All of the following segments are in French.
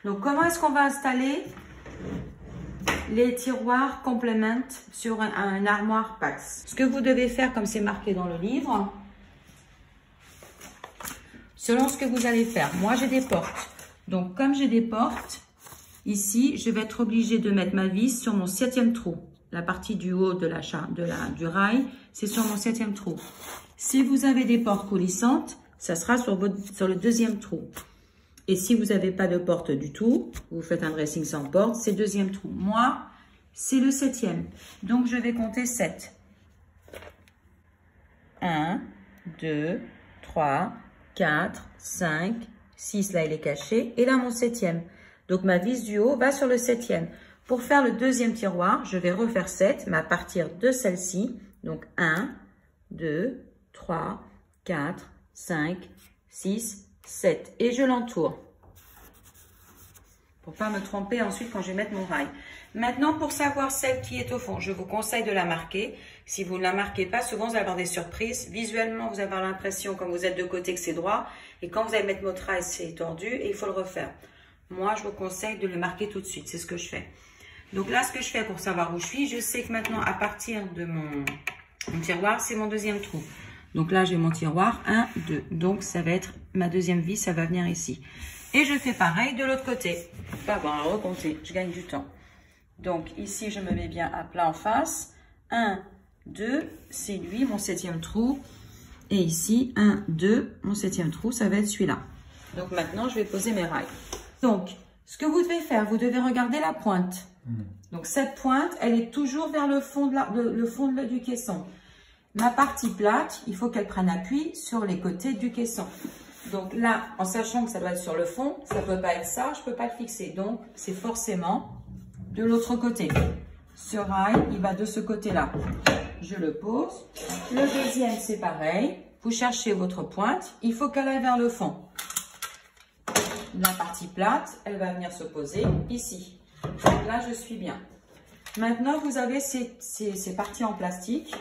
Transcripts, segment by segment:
Donc, comment est-ce qu'on va installer les tiroirs complément sur un armoire Pax? Ce que vous devez faire, comme c'est marqué dans le livre, selon ce que vous allez faire. Moi, j'ai des portes. Donc, comme j'ai des portes, ici, je vais être obligée de mettre ma vis sur mon 7e trou. La partie du haut du rail, c'est sur mon 7e trou. Si vous avez des portes coulissantes, ça sera sur le 2e trou. Et si vous n'avez pas de porte du tout, vous faites un dressing sans porte, c'est 2e trou. Moi, c'est le 7e. Donc, je vais compter 7. 1, 2, 3, 4, 5, 6, là, il est caché. Et là, mon 7e. Donc, ma vis du haut va sur le 7e. Pour faire le 2e tiroir, je vais refaire 7, mais à partir de celle-ci. Donc, 1, 2, 3, 4, 5, 6, 7. Et je l'entoure. Pour pas me tromper ensuite quand je vais mettre mon rail. Maintenant, pour savoir celle qui est au fond, je vous conseille de la marquer. Si vous ne la marquez pas, souvent vous allez avoir des surprises. Visuellement, vous avez l'impression, quand vous êtes de côté, que c'est droit. Et quand vous allez mettre votre rail, c'est tordu et il faut le refaire. Moi, je vous conseille de le marquer tout de suite. C'est ce que je fais. Donc là, ce que je fais pour savoir où je suis, je sais que maintenant, à partir de mon tiroir, c'est mon 2e trou. Donc là, j'ai mon tiroir 1, 2. Donc, ça va être ma 2e vis, ça va venir ici. Et je fais pareil de l'autre côté. Pas bon, à recompter, je gagne du temps. Donc, ici, je me mets bien à plat en face. 1, 2, c'est lui, mon 7e trou. Et ici, 1, 2, mon 7e trou, ça va être celui-là. Donc, maintenant, je vais poser mes rails. Donc, ce que vous devez faire, vous devez regarder la pointe. Donc, cette pointe, elle est toujours vers le fond, du caisson. Ma partie plate, il faut qu'elle prenne appui sur les côtés du caisson. Donc là, en sachant que ça doit être sur le fond, ça ne peut pas être ça, je ne peux pas le fixer. Donc, c'est forcément de l'autre côté. Ce rail, il va de ce côté-là. Je le pose. Le deuxième, c'est pareil. Vous cherchez votre pointe. Il faut qu'elle aille vers le fond. La partie plate, elle va venir se poser ici. Donc là, je suis bien. Maintenant, vous avez ces parties en plastique.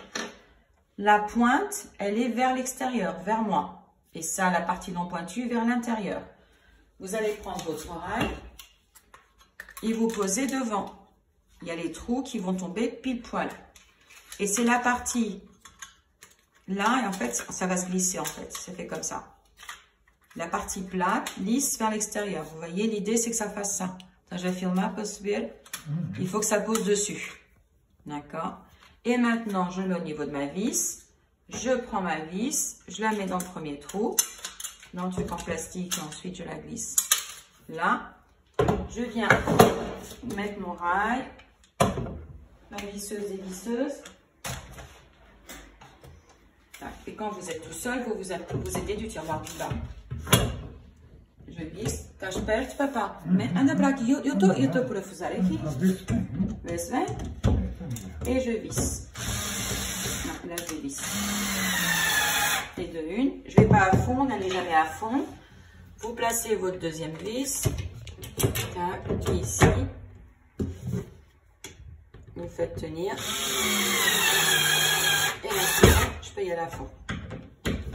La pointe, elle est vers l'extérieur, vers moi. Et ça, la partie non pointue, vers l'intérieur. Vous allez prendre votre rail et vous posez devant. Il y a les trous qui vont tomber pile poil. Et c'est la partie là, et en fait, ça va se glisser en fait. C'est fait comme ça. La partie plate, lisse vers l'extérieur. Vous voyez, l'idée, c'est que ça fasse ça. Ça, je vais filmer possible. Il faut que ça pose dessus. D'accord? Et maintenant, je mets au niveau de ma vis. Je prends ma vis, je la mets dans le premier trou, dans le truc en plastique, et ensuite je la glisse là. Je viens mettre mon rail, ma visseuse et visseuse. Et quand vous êtes tout seul, vous vous aidez du tiroir du bas. Je visse, cache perte, papa. Mais un abraque, yo to pour le faisal aqui. Et je visse. Là, je visse. Et de une. Je ne vais pas à fond, n'allez jamais à fond. Vous placez votre deuxième vis. Tac, ici. Vous faites tenir. Et là, c'est bon. Je peux y aller à fond.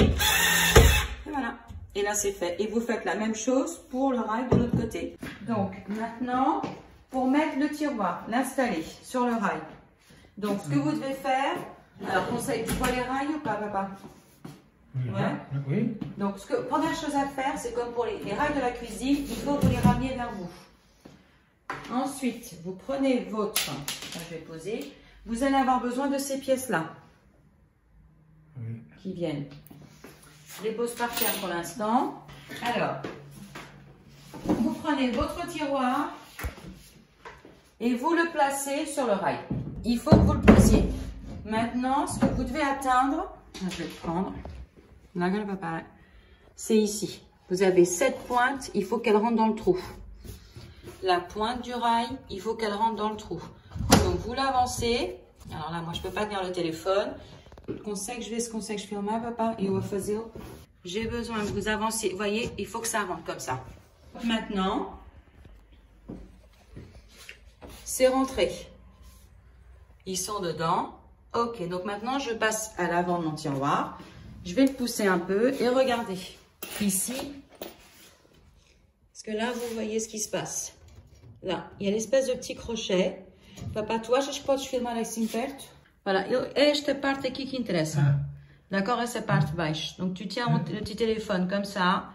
Et voilà. Et là, c'est fait. Et vous faites la même chose pour le rail de l'autre côté. Donc, maintenant, pour mettre le tiroir, l'installer sur le rail. Donc, ce que vous devez faire, alors conseil, tu vois les rails ou pas, papa? Ouais. Oui. Donc, première chose à faire, c'est comme pour les rails de la cuisine, il faut que vous les rameniez vers vous. Ensuite, vous prenez votre, là, je vais poser, vous allez avoir besoin de ces pièces-là, qui viennent. Je les pose par terre pour l'instant. Alors, vous prenez votre tiroir et vous le placez sur le rail. Il faut que vous le posiez. Maintenant, ce que vous devez atteindre, je vais le prendre, c'est ici. Vous avez cette pointe, il faut qu'elle rentre dans le trou. La pointe du rail, il faut qu'elle rentre dans le trou. Donc, vous l'avancez. Alors là, moi, je ne peux pas tenir le téléphone. Ce conseil que je fais au papa, et au faisait. J'ai besoin que vous avanciez. Vous voyez, il faut que ça rentre comme ça. Maintenant, c'est rentré. Ils sont dedans. Ok, donc maintenant, je passe à l'avant de mon tiroir. Je vais le pousser un peu et regardez. Ici, Parce que là, vous voyez ce qui se passe. Là, il y a l'espèce de petit crochet. Papa, tu achas que podes filmar assim perto? Voilà, esta parte aqui que interessa. D'accord, essa parte baixo. Donc, tu tiens le petit téléphone comme ça.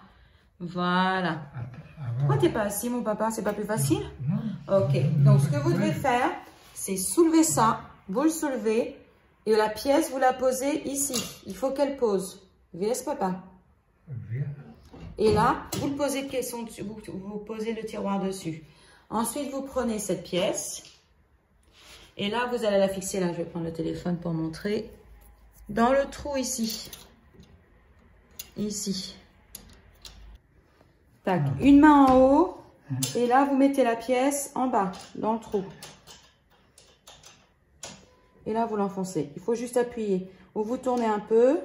Voilà. Pourquoi t'es pas assis, mon papa? C'est pas plus facile? Ok. Donc, ce que vous devez faire, c'est soulever ça. Vous le soulevez. Et la pièce, vous la posez ici. Il faut qu'elle pose. Vs, papa. Et là, vous le posez vous posez le tiroir dessus. Ensuite, vous prenez cette pièce. Et là, vous allez la fixer. Là, je vais prendre le téléphone pour montrer. Dans le trou ici. Ici. Tac. Une main en haut. Et là, vous mettez la pièce en bas, dans le trou. Et là, vous l'enfoncez. Il faut juste appuyer. Ou vous tournez un peu.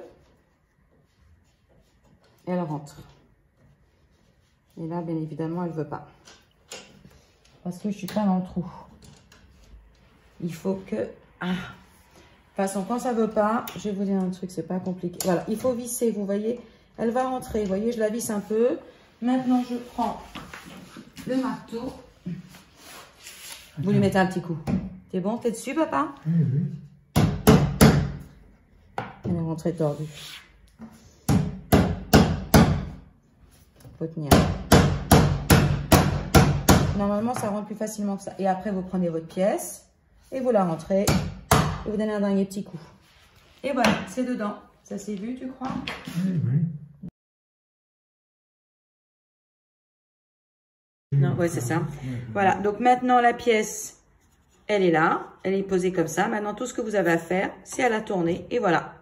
Et elle rentre. Et là, bien évidemment, elle ne veut pas. Parce que je ne suis pas dans le trou. Il faut que... Ah. De toute façon, quand ça ne veut pas, je vais vous dire un truc, c'est pas compliqué. Voilà, il faut visser, vous voyez. Elle va rentrer, vous voyez, je la visse un peu. Maintenant, je prends le marteau. Vous lui mettez un petit coup. T'es bon? T'es dessus, papa? Oui. Elle est rentrée tordue. Faut tenir. Normalement, ça rentre plus facilement que ça. Et après, vous prenez votre pièce et vous la rentrez et vous donnez un dernier petit coup. Et voilà, c'est dedans. Ça s'est vu, tu crois? Oui. Non, oui, c'est ça. Voilà, donc maintenant, la pièce, elle est là. Elle est posée comme ça. Maintenant, tout ce que vous avez à faire, c'est à la tourner. Et voilà.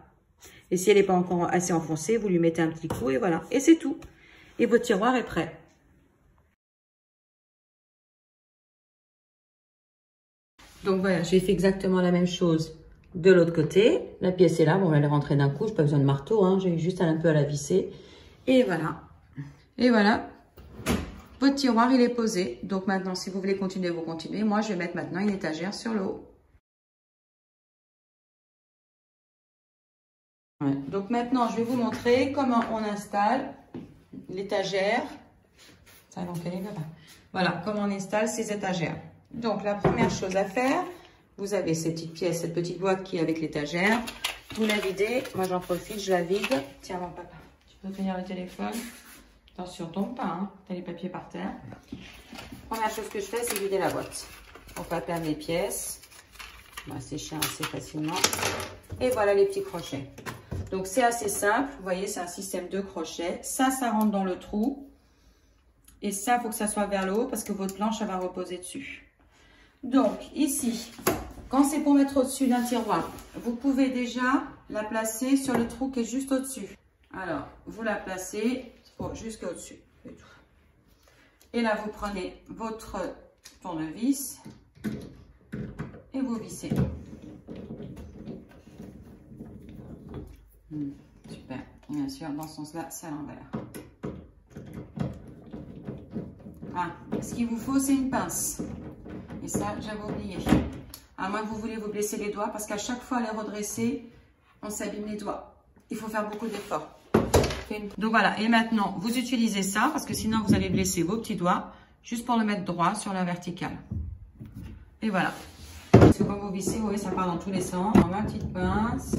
Et si elle n'est pas encore assez enfoncée, vous lui mettez un petit coup et voilà. Et c'est tout. Et votre tiroir est prêt. Donc voilà, j'ai fait exactement la même chose de l'autre côté. La pièce est là. Bon, elle est rentrée d'un coup. Je n'ai pas besoin de marteau. Hein. J'ai juste un peu à la visser. Et voilà. Et voilà. Votre tiroir, il est posé. Donc maintenant, si vous voulez continuer, vous continuez. Moi, je vais mettre maintenant une étagère sur le haut. Ouais. Donc maintenant, je vais vous montrer comment on installe l'étagère. Ça va encaler là-bas. Voilà, comment on installe ces étagères. Donc, la première chose à faire, vous avez cette petite pièce, cette petite boîte qui est avec l'étagère. Vous la videz. Moi, j'en profite, je la vide. Tiens, mon papa, tu peux tenir le téléphone. Attention, tombe pas, hein. T'as les papiers par terre. Première chose que je fais, c'est vider la boîte. Pour pas perdre les pièces. On va sécher assez facilement. Et voilà les petits crochets. Donc, c'est assez simple. Vous voyez, c'est un système de crochets. Ça rentre dans le trou. Et ça, il faut que ça soit vers le haut parce que votre planche, elle va reposer dessus. Donc, ici, quand c'est pour mettre au-dessus d'un tiroir, vous pouvez déjà la placer sur le trou qui est juste au-dessus. Alors, vous la placez jusqu'au dessus. Et là, vous prenez votre tournevis et vous vissez. Super. Et bien sûr, dans ce sens-là, c'est à l'envers. Ah, ce qu'il vous faut, c'est une pince. Et ça, j'avais oublié. À moins que vous voulez vous blesser les doigts, parce qu'à chaque fois, à les redresser, on s'abîme les doigts. Il faut faire beaucoup d'efforts. Donc voilà, et maintenant, vous utilisez ça, parce que sinon, vous allez blesser vos petits doigts, juste pour le mettre droit sur la verticale. Et voilà. Parce que quand vous vissez, vous voyez, ça part dans tous les sens. On ma petite pince.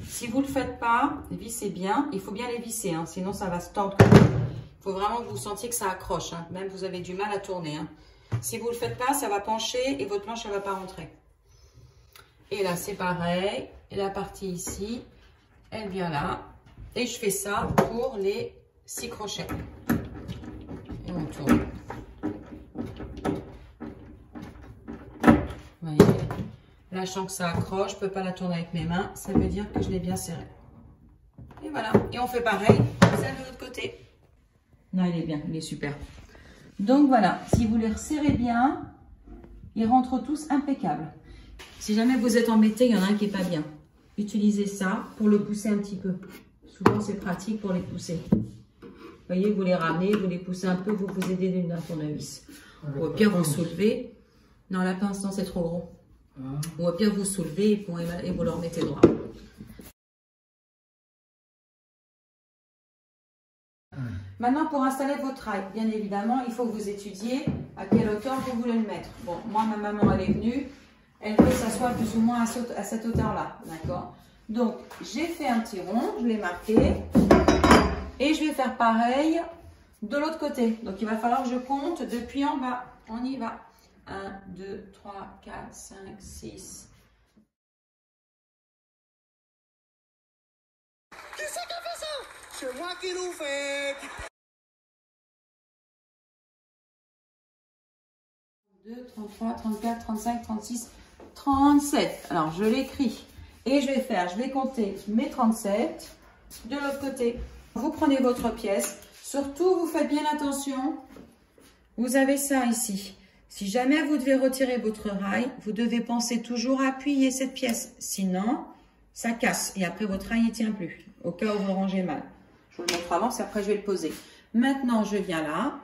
Si vous ne le faites pas, vissez bien. Il faut bien les visser, hein, sinon ça va se tordre. Il faut vraiment que vous sentiez que ça accroche. Hein. Même vous avez du mal à tourner. Hein. Si vous ne le faites pas, ça va pencher et votre planche, elle ne va pas rentrer. Et là, c'est pareil. Et la partie ici, elle vient là. Et je fais ça pour les 6 crochets. Et on tourne. Vous voyez, là, je sens que ça accroche. Je ne peux pas la tourner avec mes mains. Ça veut dire que je l'ai bien serré. Et voilà. Et on fait pareil, celle de l'autre côté. Non, il est bien. Il est super. Donc voilà. Si vous les resserrez bien, ils rentrent tous impeccables. Si jamais vous êtes embêté, il y en a un qui n'est pas bien. Utilisez ça pour le pousser un petit peu. Souvent, c'est pratique pour les pousser. Vous voyez, vous les ramenez, vous les poussez un peu, vous vous aidez d'un tournevis. Ou au pire, vous soulevez. Non, la pince, non, c'est trop gros. Ou au pire, vous soulevez et vous le remettez droit. Maintenant, pour installer votre rail, bien évidemment, il faut que vous étudiez à quelle hauteur vous voulez le mettre. Bon, moi, ma maman, elle est venue. Elle veut que ça soit plus ou moins à cette hauteur-là. D'accord? Donc, j'ai fait un petit rond. Je l'ai marqué. Et je vais faire pareil de l'autre côté. Donc, il va falloir que je compte depuis en bas. On y va. 1, 2, 3, 4, 5, 6. Qui c'est qui a fait ça? C'est moi qui l'ai fait. 2, 33, 34, 35, 36, 37. Alors, je l'écris. Et je vais compter mes 37 de l'autre côté. Vous prenez votre pièce. Surtout, vous faites bien attention. Vous avez ça ici. Si jamais vous devez retirer votre rail, vous devez penser toujours à appuyer cette pièce. Sinon, ça casse. Et après, votre rail ne tient plus. Au cas où vous le rangez mal. Je vous le montre avant, c'est après je vais le poser. Maintenant, je viens là.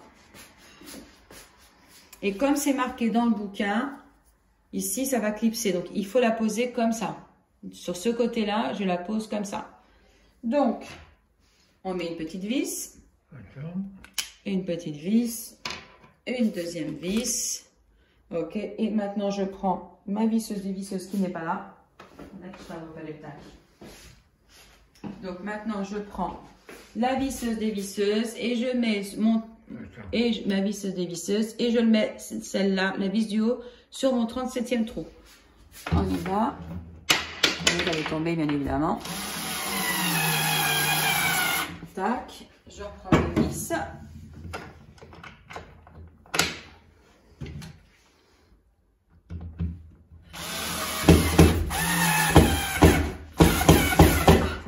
Et comme c'est marqué dans le bouquin, ici, ça va clipser. Donc, il faut la poser comme ça. Sur ce côté-là, je la pose comme ça. Donc, on met une petite vis. Une petite vis. Une deuxième vis. Ok. Et maintenant, je prends ma visseuse dévisseuse qui n'est pas là. Donc, maintenant, je prends la visseuse dévisseuse et je mets ma visseuse dévisseuse et je le mets, celle-là, la vis du haut, sur mon 37e trou. On y va. Vous allez tomber, bien évidemment. Tac. Je reprends mes vis. Ça,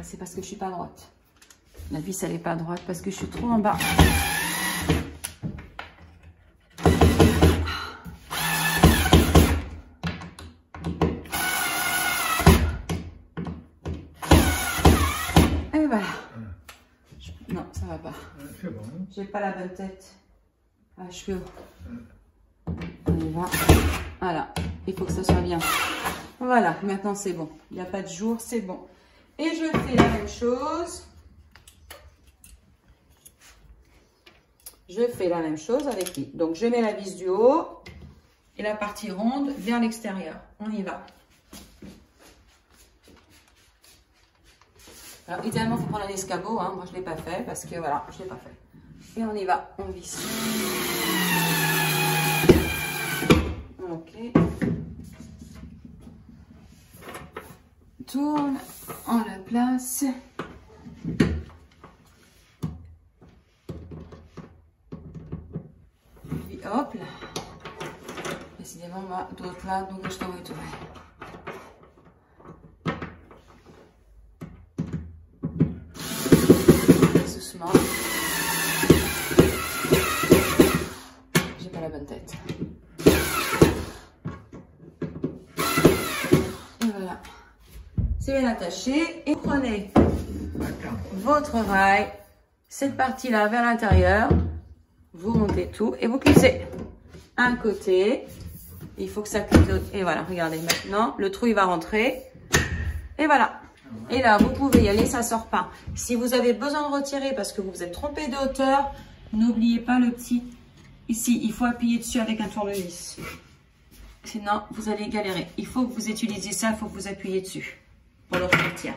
c'est parce que je suis pas droite. La vis, elle n'est pas droite parce que je suis trop en bas. Et voilà. Non, ça va pas. C'est bon. J'ai pas la bonne tête. Ah, je suis haut. On y va. Voilà. Il faut que ça soit bien. Voilà. Maintenant, c'est bon. Il n'y a pas de jour, c'est bon. Et je fais la même chose. Je fais la même chose avec lui. Donc, je mets la vis du haut et la partie ronde vers l'extérieur. On y va. Alors, idéalement, il faut prendre un escabeau. Hein. Moi, je ne l'ai pas fait parce que, voilà, je ne l'ai pas fait. Et on y va. On visse. Ok. Tourne. On la place. Puis hop là. Décidément, moi, d'autre là, donc je t'envoie tout. Doucement. J'ai pas la bonne tête. Et voilà. C'est bien attaché. Et prenez votre rail, cette partie-là vers l'intérieur. Vous montez tout et vous clipsez. Un côté. Il faut que ça clipse. Et voilà, regardez maintenant. Le trou, il va rentrer. Et voilà. Et là, vous pouvez y aller, ça sort pas. Si vous avez besoin de retirer parce que vous vous êtes trompé de hauteur, n'oubliez pas le petit. Ici, il faut appuyer dessus avec un tournevis. Sinon, vous allez galérer. Il faut que vous utilisiez ça, il faut que vous appuyez dessus pour le sortir.